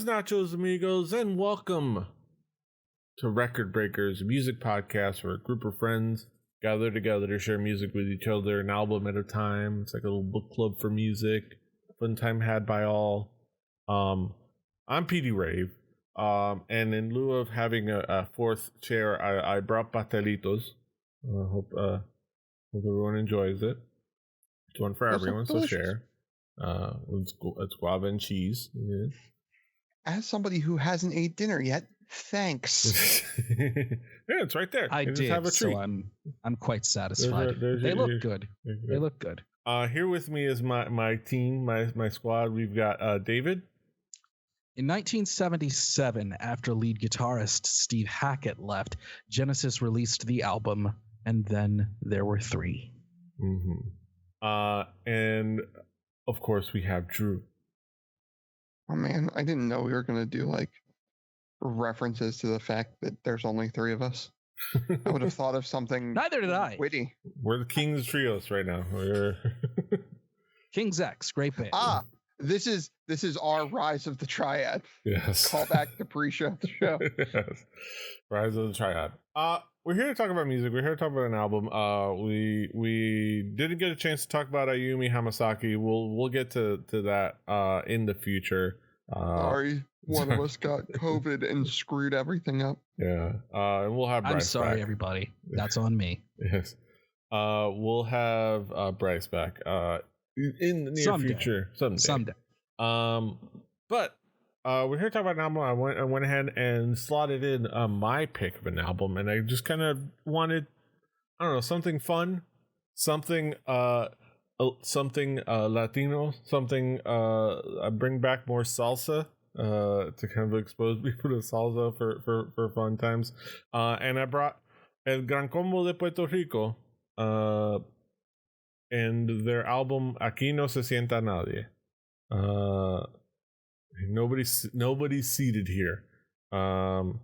Buenos nachos, amigos, and welcome to Record Breakers, a music podcast where a group of friends gather together to share music with each other, an album at a time. It's like a little book club for music. Fun time had by all. I'm Petey Rave, and in lieu of having a fourth chair, I brought pastelitos. Hope everyone enjoys it. It's one for everyone, so share. It's guava and cheese. Yeah. As somebody who hasn't ate dinner yet, thanks. Yeah, it's right there. I did, have a treat. So I'm quite satisfied. They look good. They look good. Here with me is my team, my squad. We've got David. In 1977, after lead guitarist Steve Hackett left, Genesis released the album, and then there were three. Mm-hmm. And of course we have Drew. Oh man, I didn't know we were gonna do like references to the fact that there's only three of us. I would have thought of something. Neither did I. Witty. We're the Kings Trios right now. We're King's X, great band. This is our Rise of the Triad. Yes. Call back to pre-show the show. Yes. Rise of the Triad. We're here to talk about music. We're here to talk about an album. We didn't get a chance to talk about Ayumi Hamasaki. We'll get to that in the future. Sorry, one of us got COVID and screwed everything up. Yeah. And we'll have Bryce I'm sorry, back. Everybody. That's on me. Yes. We'll have Bryce back in the near future. Someday. But we're here to talk about an album. I went ahead and slotted in my pick of an album, and I just kind of wanted, I don't know, something fun, something Latino, something bring back more salsa to kind of expose people to salsa for fun times. And I brought El Gran Combo de Puerto Rico and their album Aquí no se sienta nadie. Nobody's seated here. And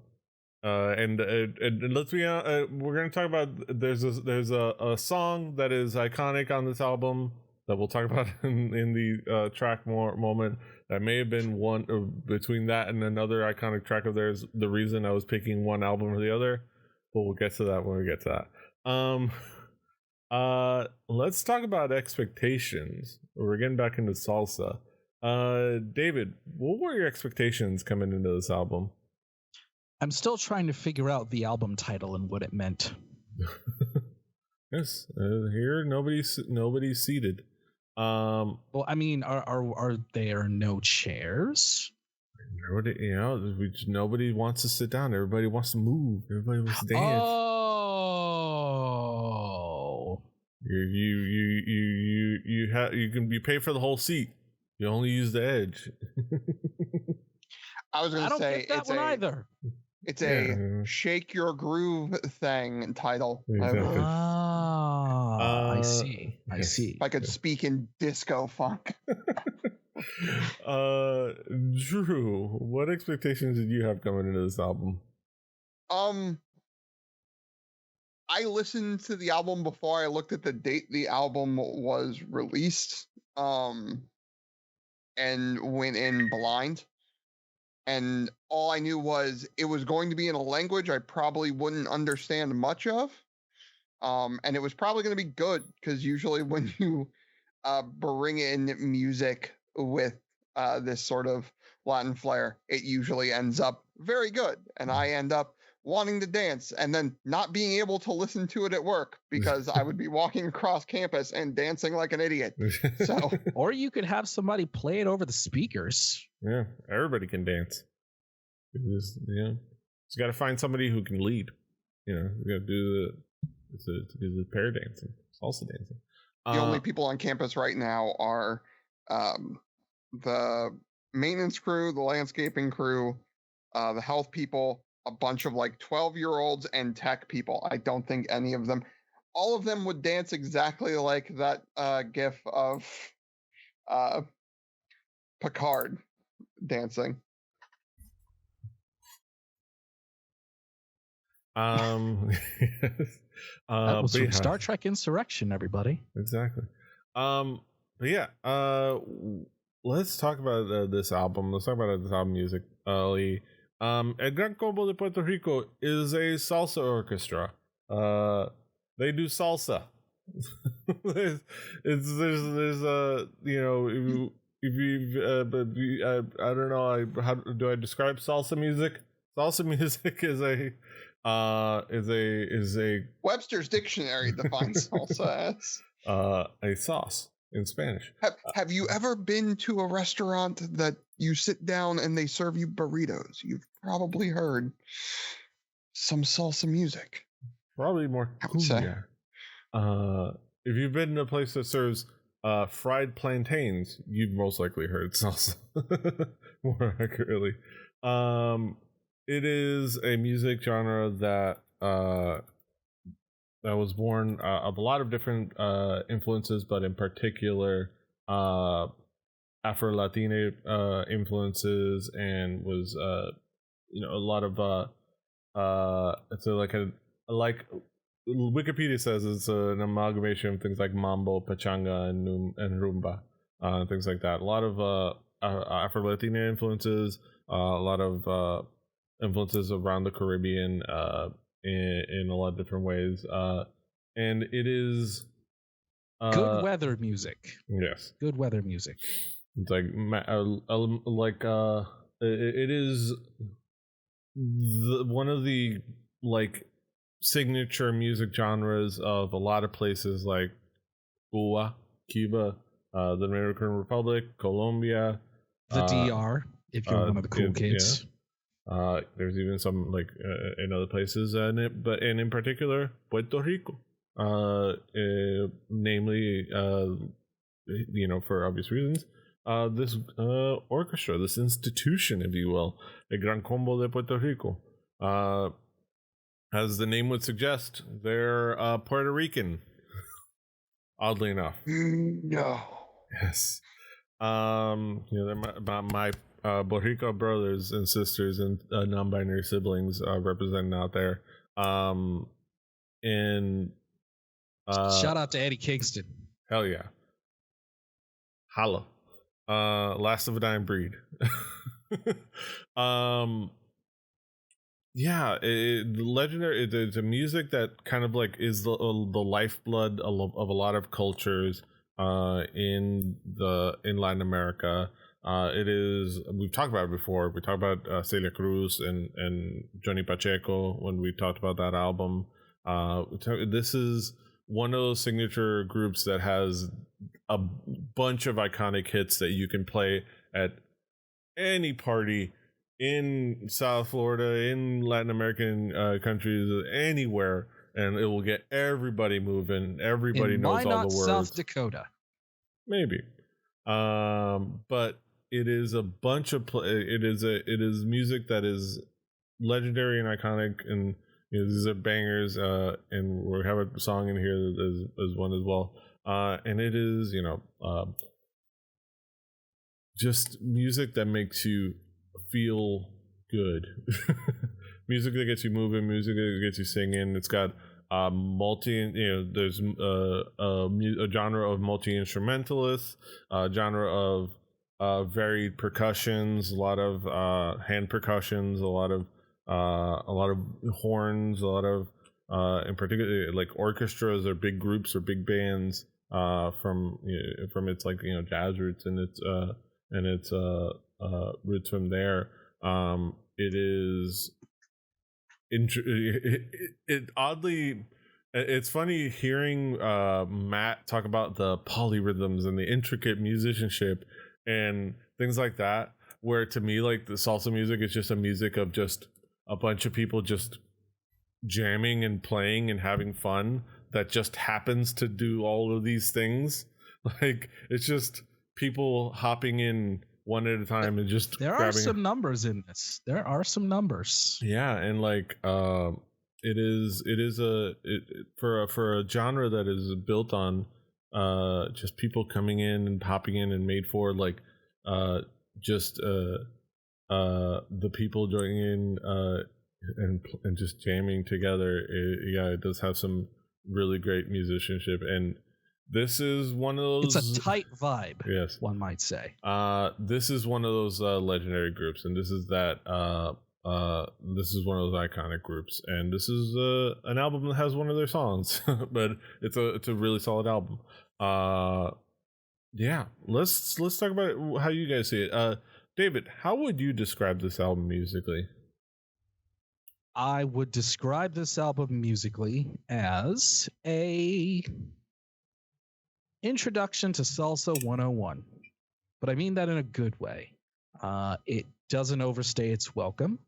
let's be honest, we're going to talk about there's a song that is iconic on this album that we'll talk about in the track moment that may have been one between that and another iconic track of theirs, the reason I was picking one album or the other, but we'll get to that when we get to that. Let's talk about expectations. We're getting back into salsa. David, what were your expectations coming into this album? I'm still trying to figure out the album title and what it meant. Yes, here nobody's seated. Well, I mean, are there no chairs? Nobody wants to sit down. Everybody wants to move. Everybody wants to dance. Oh, you pay for the whole seat. You only use the edge. I was going to say it's one either. It's a shake your groove thing title. Exactly. I see. I see. If I could speak in disco funk. Drew, what expectations did you have coming into this album? I listened to the album before I looked at the date the album was released. And went in blind. And all I knew was it was going to be in a language I probably wouldn't understand much of. And it was probably going to be good, because usually when you bring in music with this sort of Latin flair, it usually ends up very good. And I end up wanting to dance and then not being able to listen to it at work because I would be walking across campus and dancing like an idiot. So, or you could have somebody play it over the speakers. Yeah, everybody can dance. Just got to find somebody who can lead. You got to do the pair dancing, salsa dancing. The only people on campus right now are the maintenance crew, the landscaping crew, the health people, a bunch of like 12-year-olds and tech people. I don't think any of them, all of them would dance exactly like that gif of Picard dancing. That was from Star Trek Insurrection, everybody. Exactly. But yeah, let's talk about this album. Let's talk about this album music. Lee. El Gran Combo de Puerto Rico is a salsa orchestra. They do salsa. there's you know, if you I don't know, how do I describe salsa music? Salsa music is a Webster's dictionary defines salsa as a sauce in Spanish. Have you ever been to a restaurant that you sit down and they serve you burritos? You've probably heard some salsa music. Probably more cumbia. If you've been to a place that serves fried plantains, you've most likely heard salsa. More accurately, it is a music genre that was born of a lot of different influences, but in particular Afro-Latina influences, and was you know, a lot of it's like Wikipedia says it's an amalgamation of things like mambo, pachanga, and rumba, things like that. A lot of Afro-Latina influences, a lot of influences around the Caribbean in a lot of different ways, and it is good weather music. Yes, good weather music. It's like it is one of the like signature music genres of a lot of places like Cuba, the Dominican Republic, Colombia, the DR, if you're one of the cool kids. Yeah. There's even some like in other places, and in particular Puerto Rico, namely, you know, for obvious reasons, this orchestra, this institution, if you will, the Gran Combo de Puerto Rico. As the name would suggest, they're Puerto Rican. Oddly enough. No. Yes. You know, they're my Boricua brothers and sisters and non-binary siblings representing out there. And shout out to Eddie Kingston. Hell yeah. Holla. Last of a dying breed. Yeah, legendary. It's a music that kind of like is the lifeblood of a lot of cultures in Latin America. It is, we've talked about it before. We talked about Celia Cruz and Johnny Pacheco when we talked about that album. This is one of those signature groups that has a bunch of iconic hits that you can play at any party in South Florida, in Latin American countries, anywhere, and it will get everybody moving. Everybody knows all the words. South Dakota, maybe, but it is a bunch of it is music that is legendary and iconic, and you know, these are bangers. And we have a song in here as one as well. And it is, you know, just music that makes you feel good. Music that gets you moving, music that gets you singing. It's got there's a genre of multi-instrumentalists, a genre of varied percussions, a lot of hand percussions, a lot of horns, a lot of in particular like orchestras or big groups or big bands from its like, you know, jazz roots and its roots from there. It is it oddly, it's funny hearing Matt talk about the polyrhythms and the intricate musicianship and things like that, where to me, like, the salsa music is just a music of just a bunch of people just jamming and playing and having fun that just happens to do all of these things. Like, it's just people hopping in one at a time and just there are some numbers in this. There are some numbers. Yeah, and like it is for a genre that is built on just people coming in and popping in and made for like just the people joining in and just jamming together. It does have some really great musicianship, and This is one of those. It's a tight vibe. Yes, one might say. This is one of those legendary groups, and this is that. This is one of those iconic groups, and this is an album that has one of their songs, but it's a really solid album. Yeah, let's talk about it, how you guys see it. David, how would you describe this album musically? I would describe this album musically as a introduction to Salsa 101, but I mean that in a good way. It doesn't overstay its welcome.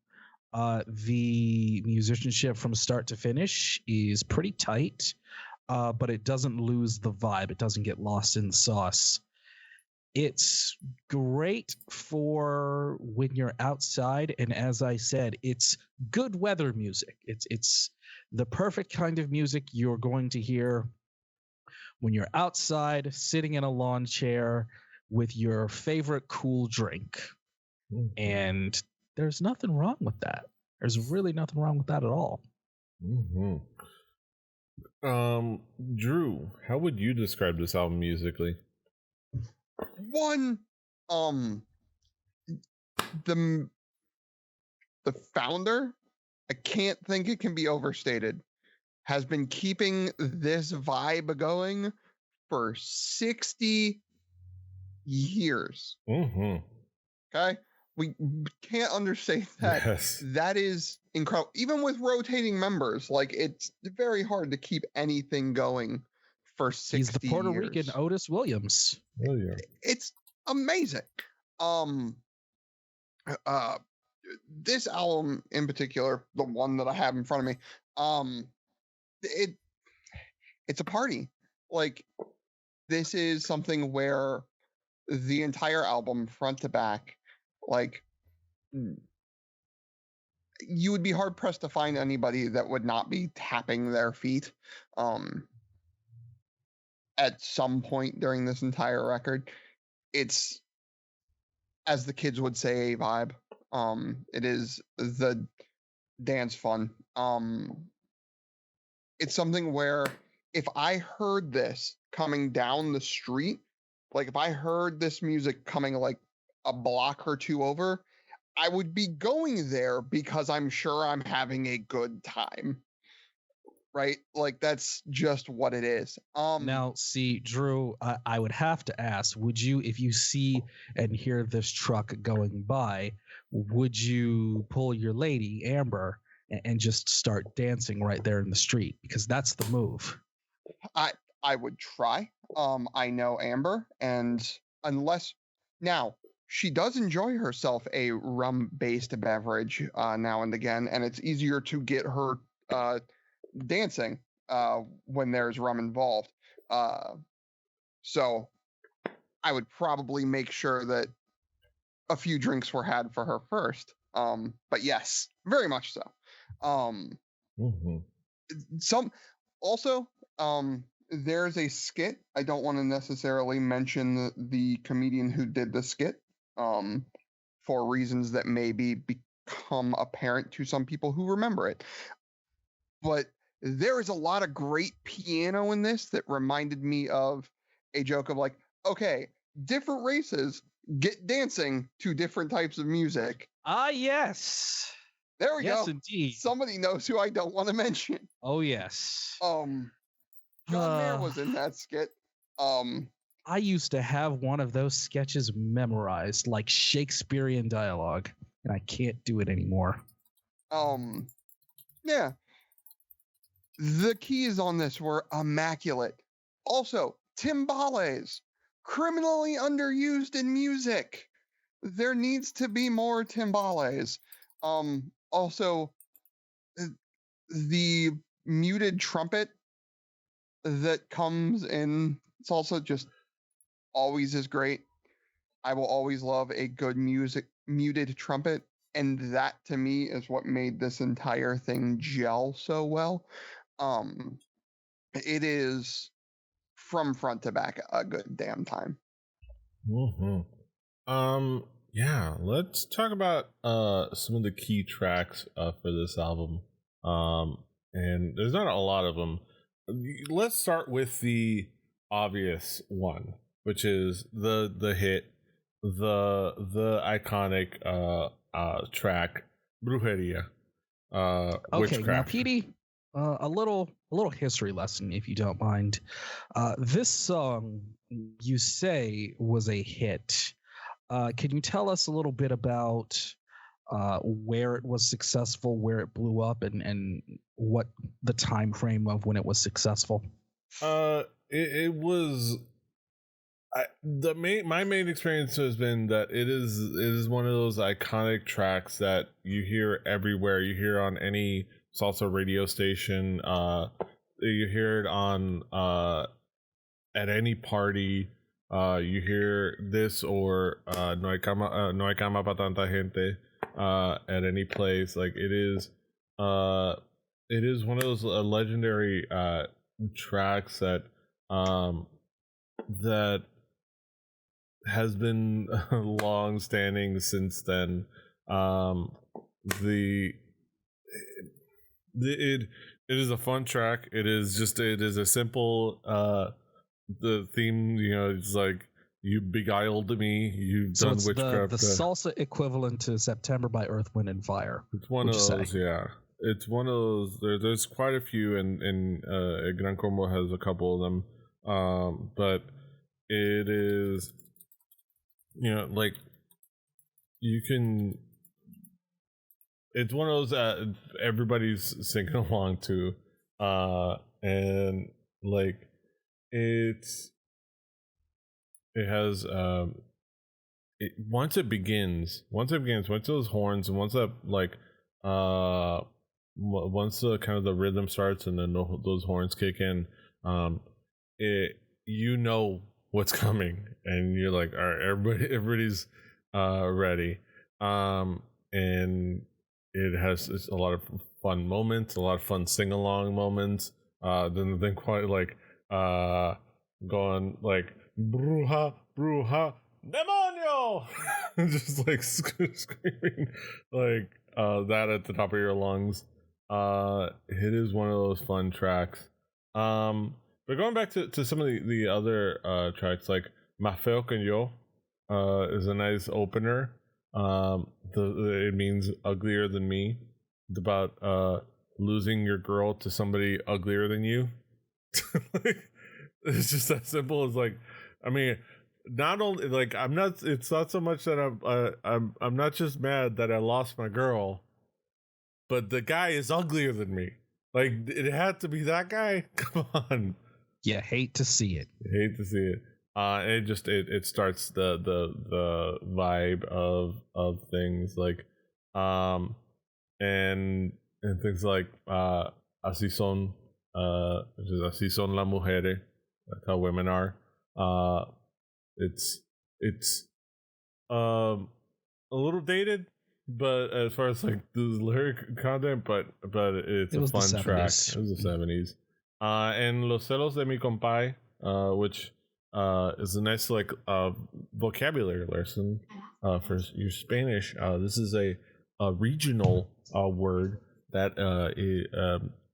The musicianship from start to finish is pretty tight, but it doesn't lose the vibe. It doesn't get lost in the sauce. It's great for when you're outside, and as I said, it's good weather music. It's the perfect kind of music you're going to hear when you're outside, sitting in a lawn chair with your favorite cool drink. And there's nothing wrong with that. There's really nothing wrong with that at all. Drew, how would you describe this album musically? One, the founder, I can't think it can be overstated, has been keeping this vibe going for 60 years. Okay? We can't understate that. Yes. That is incredible. Even with rotating members, like, it's very hard to keep anything going for 60 years. He's the Puerto Rican Otis Williams. Oh, yeah. It's amazing. This album in particular, the one that I have in front of me, it's a party. Like, this is something where the entire album, front to back, like, you would be hard pressed to find anybody that would not be tapping their feet at some point during this entire record. It's, as the kids would say, a vibe. It is the dance fun. It's something where if I heard this coming down the street, like if I heard this music coming like a block or two over, I would be going there because I'm sure I'm having a good time. Right? Like, that's just what it is. Now, see, Drew, I would have to ask, would you, if you see and hear this truck going by, would you pull your lady, Amber, and just start dancing right there in the street? Because that's the move. I would try. I know Amber, and unless now she does enjoy herself a rum-based beverage now and again, and it's easier to get her dancing when there's rum involved. So I would probably make sure that a few drinks were had for her first. But yes, very much so. There's a skit. I don't want to necessarily mention the comedian who did the skit for reasons that maybe become apparent to some people who remember it. But there is a lot of great piano in this that reminded me of a joke of like, okay, different races get dancing to different types of music. Yes. There we go. Yes, indeed. Somebody knows who I don't want to mention. Oh, yes. John Mayer was in that skit. I used to have one of those sketches memorized, like Shakespearean dialogue, and I can't do it anymore. Yeah. The keys on this were immaculate. Also, timbales, criminally underused in music. There needs to be more timbales. Also, the muted trumpet that comes in Salsa just always is great. I will always love a good muted trumpet, and that to me is what made this entire thing gel so well. It is from front to back a good damn time. Yeah, let's talk about some of the key tracks for this album. And there's not a lot of them. Let's start with the obvious one, which is the hit, the iconic track Brujeria. Okay, now Witchcraft. Petey, a little history lesson, if you don't mind. This song, you say, was a hit. Can you tell us a little bit about where it was successful, where it blew up, and what the time frame of when it was successful? It was. My main experience has been that it is one of those iconic tracks that you hear everywhere. You hear on any salsa radio station. You hear it on at any party. You hear this or no hay cama pa tanta gente at any place. Like it is one of those legendary tracks that that has been long standing since then. It is a fun track. It is a simple the theme, it's like, you beguiled me, you've So done it's witchcraft. the salsa equivalent to September by Earth, Wind, and Fire. It's one of those, yeah. It's one of those. There's quite a few, and Gran Combo has a couple of them. But it is, like, you can. It's one of those that everybody's singing along to, and like it has once it begins, once those horns, and once that once the kind of the rhythm starts, and then those horns kick in, what's coming, and you're like, all right, everybody's ready, and it has a lot of fun moments, a lot of fun sing-along moments, then quite like going like bruja demonio just like screaming like that at the top of your lungs. It is one of those fun tracks. But going back to some of the other tracks, like Ma Feo Que Yo is a nice opener. It means uglier than me. It's about losing your girl to somebody uglier than you. Like, it's just that simple. It's like, I mean, not only like it's not so much that I'm not just mad that I lost my girl, but the guy is uglier than me. Like, it had to be that guy. Come on. Yeah, hate to see it. It starts the vibe of things, like and things like así son, which is así son las mujeres. That's how women are. It's a little dated, but as far as like the lyric content, but it's a fun track. It was the 70s. And Los Celos de Mi Compay, which is a nice like vocabulary lesson for your Spanish. This is a regional word that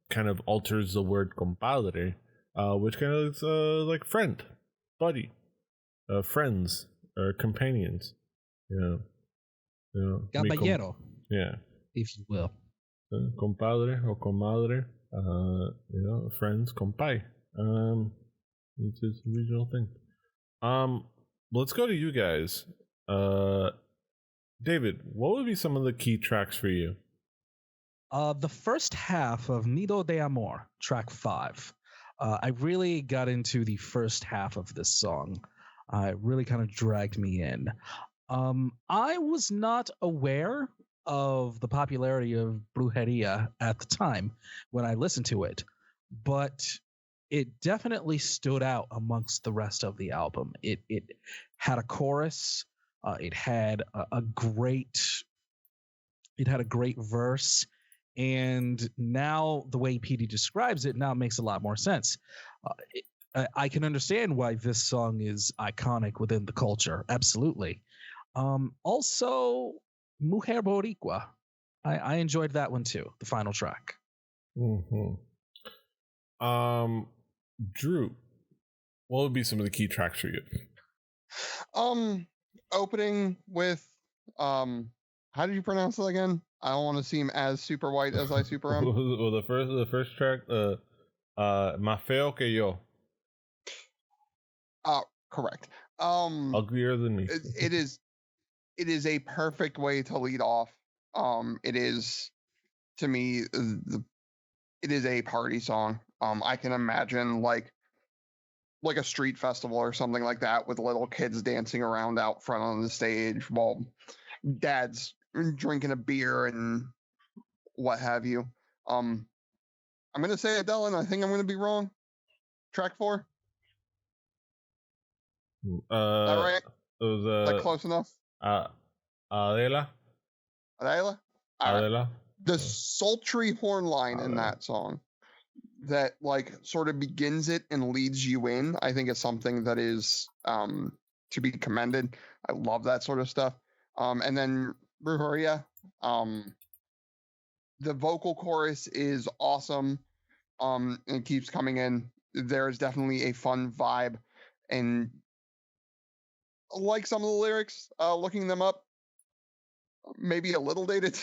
kind of alters the word compadre, which kind of is like friend, buddy, friends, companions. Caballero, yeah, if you will. Compadre or comadre, friends, compay. It's a regional thing. Let's go to you guys. David, what would be some of the key tracks for you? The first half of Nido de Amor, track 5. I really got into the first half of this song. It really kind of dragged me in. I was not aware of the popularity of Brujeria at the time when I listened to it, but it definitely stood out amongst the rest of the album. It had a chorus. It had a great verse, and now the way Petey describes it now makes a lot more sense. I can understand why this song is iconic within the culture. Absolutely. Also, Mujer Boricua. I enjoyed that one too, the final track. Mm-hmm. Drew, What would be some of the key tracks for you? Opening with how did you pronounce it again? I don't want to seem as super white as I super am. Well, the first track, Más Feo Que Yo. Correct. Uglier Than Me. It is a perfect way to lead off. It is, to me, it is a party song. I can imagine like a street festival or something like that with little kids dancing around out front on the stage while dad's drinking a beer and what have you. I'm gonna say Adele, and I think I'm gonna be wrong. Track 4. Is that right? It was Like close enough. Adela. Adela. Adela. The sultry horn line in that song that like sort of begins it and leads you in, I think is something that is to be commended. I love that sort of stuff. And then Brujeria, the vocal chorus is awesome. And it keeps coming in. There is definitely a fun vibe, and like some of the lyrics, looking them up, maybe a little dated.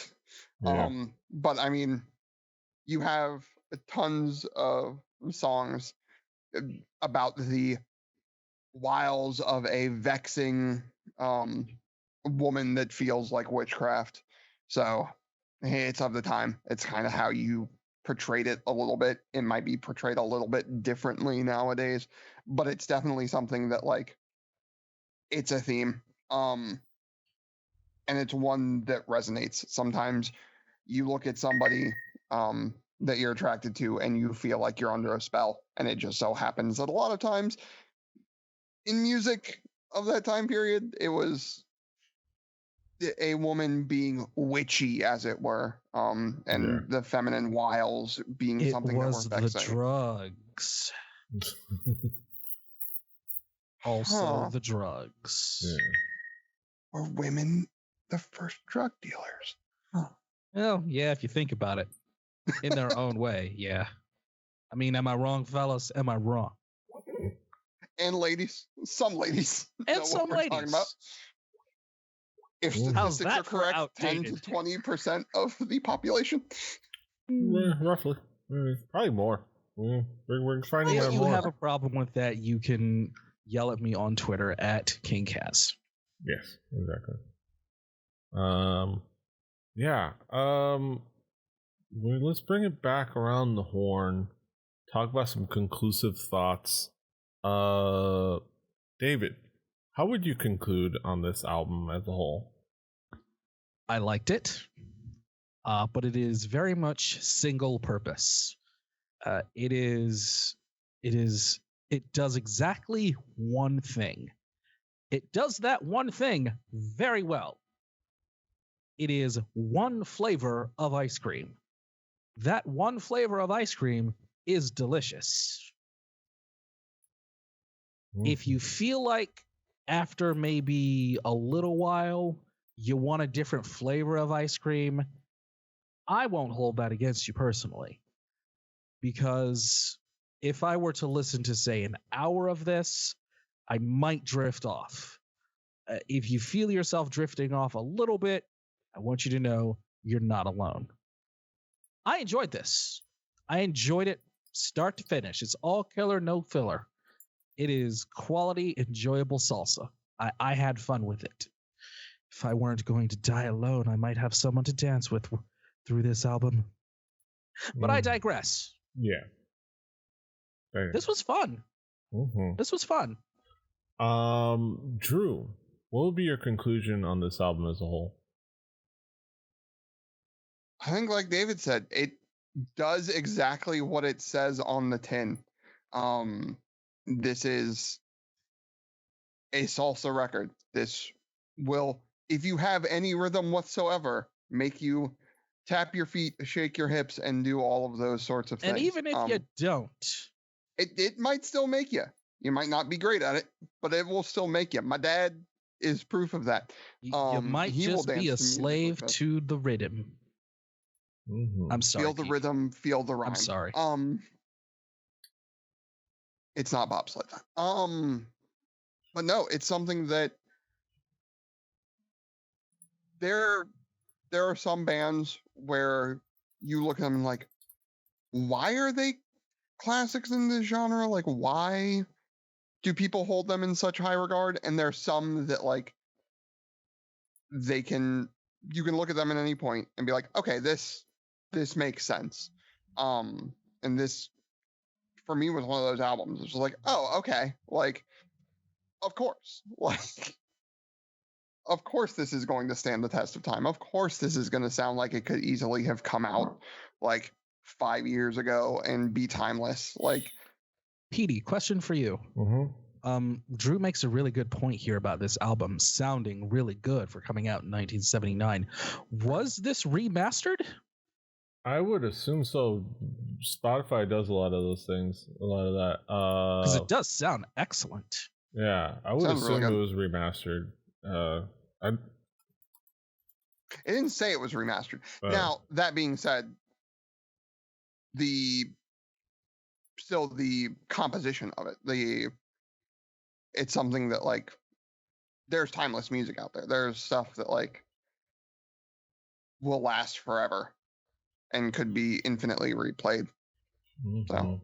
Yeah. But I mean, you have tons of songs about the wiles of a vexing woman that feels like witchcraft. So it's of the time. It's kind of how you portrayed it a little bit. It might be portrayed a little bit differently nowadays, but it's definitely something that like it's a theme. And it's one that resonates. Sometimes you look at somebody that you're attracted to and you feel like you're under a spell, and it just so happens that a lot of times in music of that time period, it was a woman being witchy, as it were, and the feminine wiles being something that were vexing. It was the drugs. Also the drugs. Yeah. Were women the first drug dealers? Well, yeah, if you think about it. In their own way, yeah. I mean, am I wrong, fellas? Am I wrong? And ladies. Some ladies. And some ladies. If statistics are correct, 10 to 20% of the population. Yeah, roughly. Probably more. We're finding out If you more. have a problem with that, you can yell at me on Twitter at KingCast. Yes, exactly. Yeah. Let's bring it back around the horn. Talk about some conclusive thoughts. David, how would you conclude on this album as a whole? I liked it, but it is very much single purpose. It does exactly one thing. It does that one thing very well. It is one flavor of ice cream. That one flavor of ice cream is delicious. If you feel like after maybe a little while you want a different flavor of ice cream, I won't hold that against you personally. Because if I were to listen to, say, an hour of this, I might drift off. If you feel yourself drifting off a little bit, I want you to know you're not alone. I enjoyed this. I enjoyed it start to finish. It's all killer, no filler. It is quality, enjoyable salsa. I had fun with it. If I weren't going to die alone, I might have someone to dance with through this album. But I digress. Yeah. This was fun. This was fun. Drew, what would be your conclusion on this album as a whole? I think, like David said, it does exactly what it says on the tin. This is a salsa record. This will, if you have any rhythm whatsoever, make you tap your feet, shake your hips, and do all of those sorts of things. And even if you don't, it might still make you. You might not be great at it, but it will still make you. My dad is proof of that. You might just be a slave to the rhythm. I'm sorry. Feel the rhythm, feel the rhyme. I'm sorry. It's not bobsled time. But no, it's something that there are some bands where you look at them and like, why are they classics in this genre? Like, why do people hold them in such high regard? And there's some that like you can look at them at any point and be like, okay, this makes sense. And this for me was one of those albums. It was like, oh, okay, like, of course, like, of course this is going to stand the test of time. Of course this is going to sound like it could easily have come out like 5 years ago and be timeless. Like, Petey, question for you. Drew makes a really good point here about this album sounding really good for coming out in 1979. Was this remastered? I would assume so. Spotify does a lot of those things, a lot of that. Because it does sound excellent. Yeah, I would assume really it was remastered. It didn't say it was remastered. Now, that being said, the composition of it, it's something that like there's timeless music out there. There's stuff that like will last forever and could be infinitely replayed. So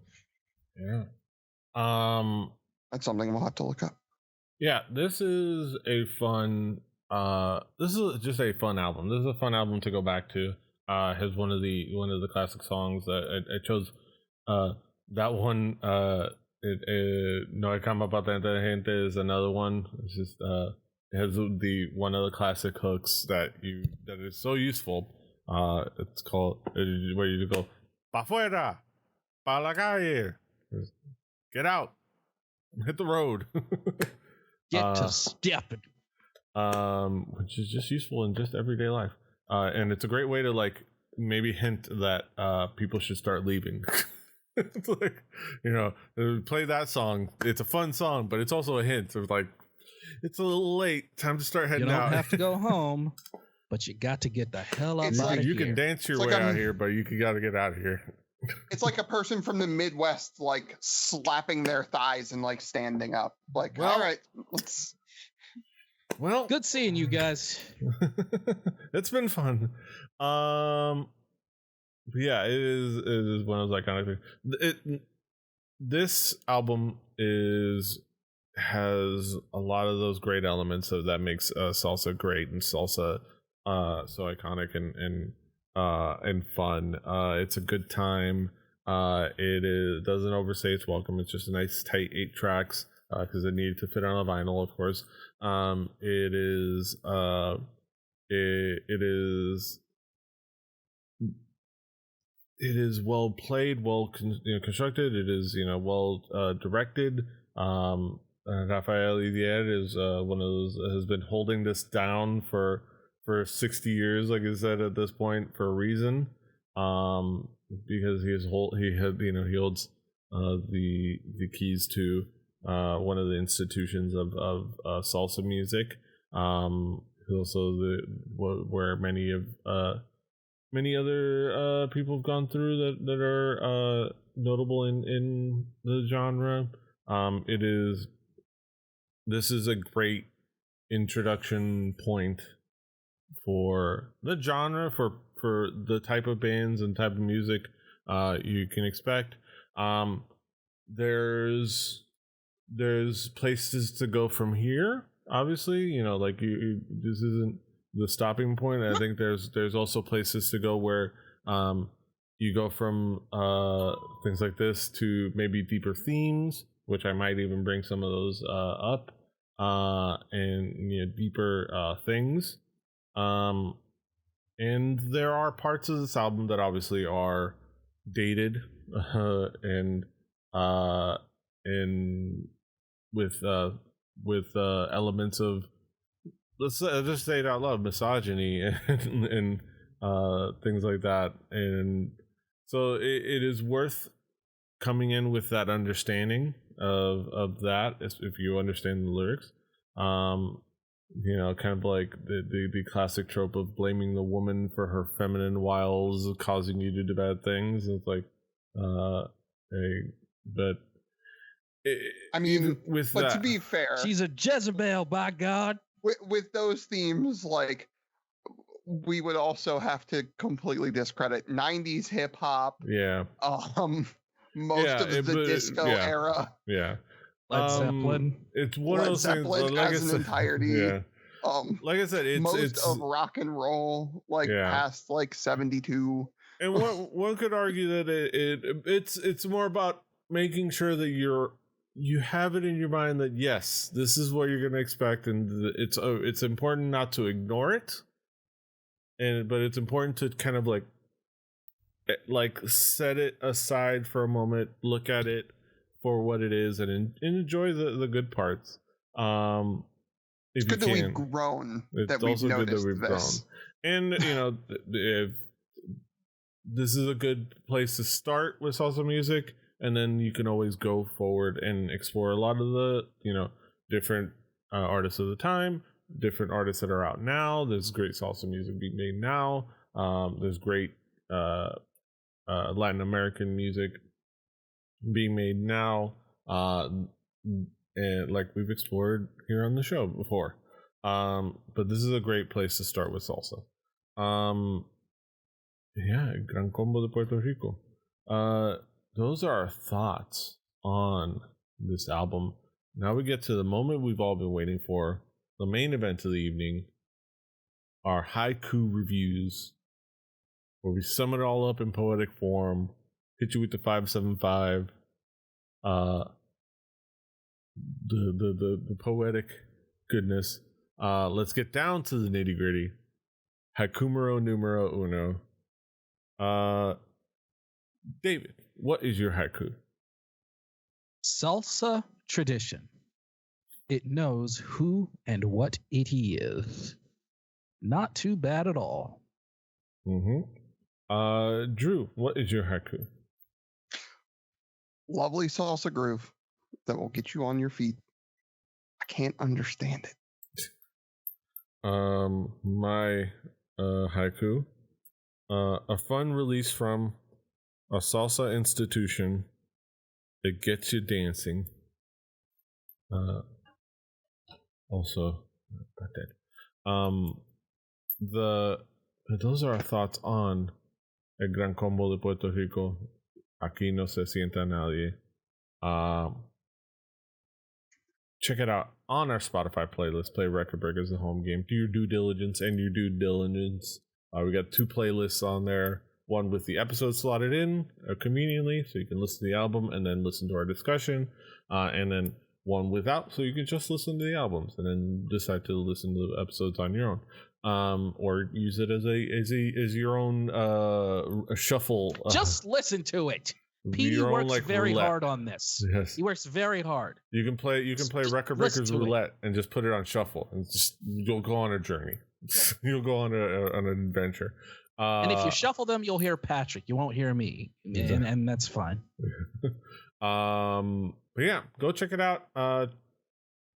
yeah. That's something we'll have to look up. Yeah, this is a fun this is just a fun album. This is a fun album to go back to. Has one of the classic songs that I chose. That one, No Hay Cama Pa Tanta Gente is another one. It's just it has one of the classic hooks that is so useful. It's called where you go pa fuera, pa la calle, get out, hit the road. Get to stepping. Which is just useful in just everyday life. And it's a great way to like maybe hint that people should start leaving. It's like, play that song. It's a fun song, but it's also a hint of like, it's a little late. Time to start heading out. You don't have to go home, but you got to get the hell out of here. You can dance your way out here, but you got to get out of here. It's like a person from the Midwest, like slapping their thighs and like standing up. Like, all right, let's. Well, good seeing you guys. It's been fun. But yeah, it is one of those iconic things. This album has a lot of those great elements that makes salsa great and salsa so iconic and fun. It's a good time. It doesn't overstay its welcome. It's just a nice tight 8 tracks because it needed to fit on a vinyl, of course. It is well played, well constructed. It is well directed. Rafael Idier is one of those that has been holding this down for 60 years, like I said, at this point, for a reason. Because he holds the keys to one of the institutions of salsa music. Also where many other people have gone through that are notable in the genre. This is a great introduction point for the genre, for the type of bands and type of music you can expect. There's places to go from here, obviously. This isn't the stopping point. I think there's also places to go where you go from things like this to maybe deeper themes, which I might even bring some of those up, and deeper things. And there are parts of this album that obviously are dated and with elements of, let's just say it out loud, misogyny and things like that. And so it is worth coming in with that understanding of that, if you understand the lyrics. Kind of like the classic trope of blaming the woman for her feminine wiles causing you to do bad things. It's like but I mean, with but that, to be fair, She's a Jezebel, by God. with those themes, like, we would also have to completely discredit 90s hip hop. yeah, Most of the disco era. Yeah. Led Zeppelin. It's one of Led those Zeppelin things. Like I as an said, entirety. yeah. Like I said, Most it's of rock and roll, like past like 72. And one could argue that it's more about making sure that you have it in your mind that yes, this is what you're going to expect, and it's important not to ignore it, but it's important to kind of like set it aside for a moment, look at it for what it is, and enjoy the good parts. It's good that we've grown. That we've noticed this. And this is a good place to start with salsa music, and then you can always go forward and explore a lot of the different artists of the time, different artists that are out now. There's great salsa music being made now. There's great Latin American music being made now, and like we've explored here on the show before. But this is a great place to start with salsa. Gran Combo de Puerto Rico. Those are our thoughts on this album. Now we get to the moment we've all been waiting for, the main event of the evening, our Haiku Reviews, where we sum it all up in poetic form, hit you with the 575, the poetic goodness. Let's get down to the nitty gritty. Haikumero numero uno. David, what is your haiku? Salsa tradition. It knows who and what it is. Not too bad at all. Drew, what is your haiku? Lovely salsa groove that will get you on your feet. I can't understand it. My haiku. A fun release from a salsa institution. It gets you dancing. Also, about that. Those are our thoughts on El Gran Combo de Puerto Rico. Aquí no se sienta nadie. Check it out on our Spotify playlist. Play Record Breakers, the home game. Do your due diligence and your due diligence. We got 2 playlists on there. One with the episode slotted in conveniently, so you can listen to the album and then listen to our discussion. And then one without, so you can just listen to the albums and then decide to listen to the episodes on your own. Or use it as your own a shuffle. Just listen to it. Petey works very hard on this. Yes. He works very hard. You can play Record Breakers Roulette and just put it on shuffle, and just you'll go on a journey. You'll go on an adventure. And if you shuffle them, you'll hear Patrick. You won't hear me, and that's fine. But yeah, go check it out.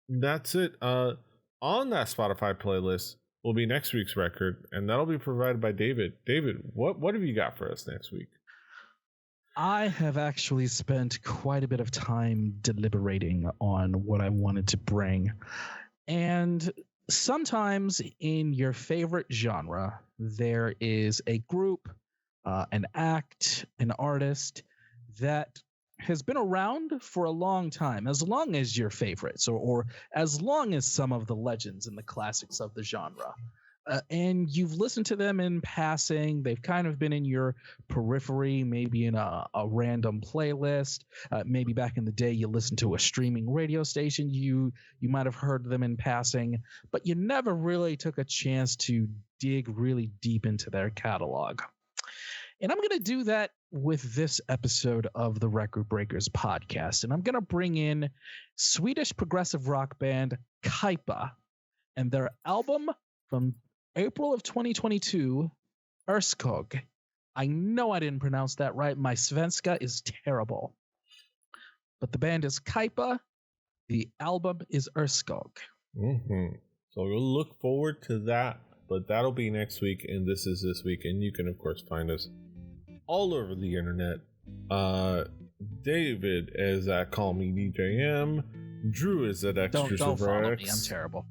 That's it. On that Spotify playlist will be next week's record, and that'll be provided by David. David, what have you got for us next week? I have actually spent quite a bit of time deliberating on what I wanted to bring. And sometimes in your favorite genre, there is a group, an act, an artist that has been around for a long time, as long as your favorites, or as long as some of the legends and the classics of the genre. And you've listened to them in passing. They've kind of been in your periphery, maybe in a random playlist. Maybe back in the day you listened to a streaming radio station. You might have heard them in passing, but you never really took a chance to dig really deep into their catalog. And I'm going to do that with this episode of the Record Breakers podcast. And I'm going to bring in Swedish progressive rock band Kaipa and their album from April of 2022, Urskog. I know I didn't pronounce that right. My Svenska is terrible. But the band is Kaipa. The album is Urskog. So we'll look forward to that. But that'll be next week, and this is this week. And you can, of course, find us all over the internet. David is at Call Me DJM. Drew is at Extra Don't follow X. me. I'm terrible.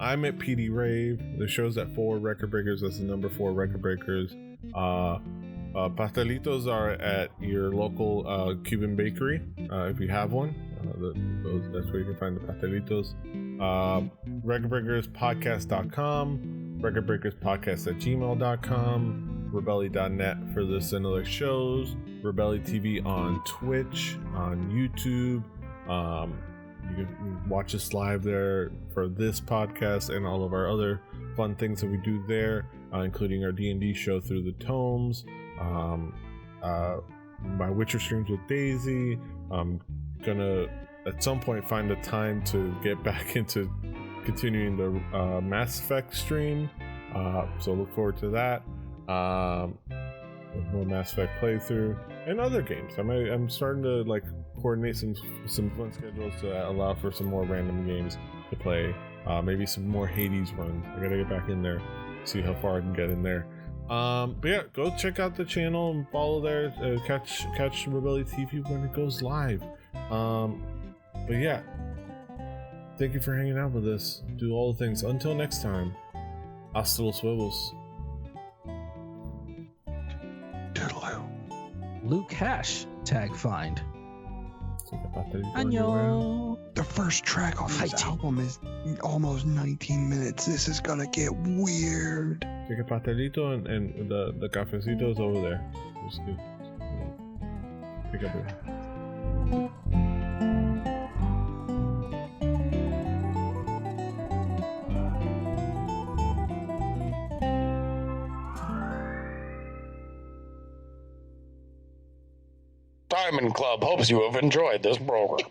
I'm at PD Rave. The show's at 4 Record Breakers. That's the number 4 Record Breakers. Pastelitos are at your local Cuban bakery, if you have one. That's where you can find the pastelitos. RecordBreakersPodcast.com, RecordBreakersPodcast@gmail.com, Rebelli.net for this and other shows, Rebelli TV on Twitch, on YouTube. You can watch us live there for this podcast and all of our other fun things that we do there, including our D&D show Through the Tomes, my Witcher streams with Daisy. I'm gonna at some point find a time to get back into continuing the Mass Effect stream, so look forward to that. More Mass Effect playthrough and other games. I'm starting to like coordinate some fun schedules to allow for some more random games to play. Maybe some more Hades runs. I gotta get back in there, see how far I can get in there. But yeah, go check out the channel and follow there. Catch Rebelli TV when it goes live. But yeah, thank you for hanging out with us. Do all the things. Until next time, hasta los huevos. Toodaloo. Luke Hash tag find. Annyeong. The first track on this Petey. album is almost 19 minutes. This is gonna get weird. Take a pastelito and the cafecito is over there. Just pick up it. Diamond Club hopes you have enjoyed this program.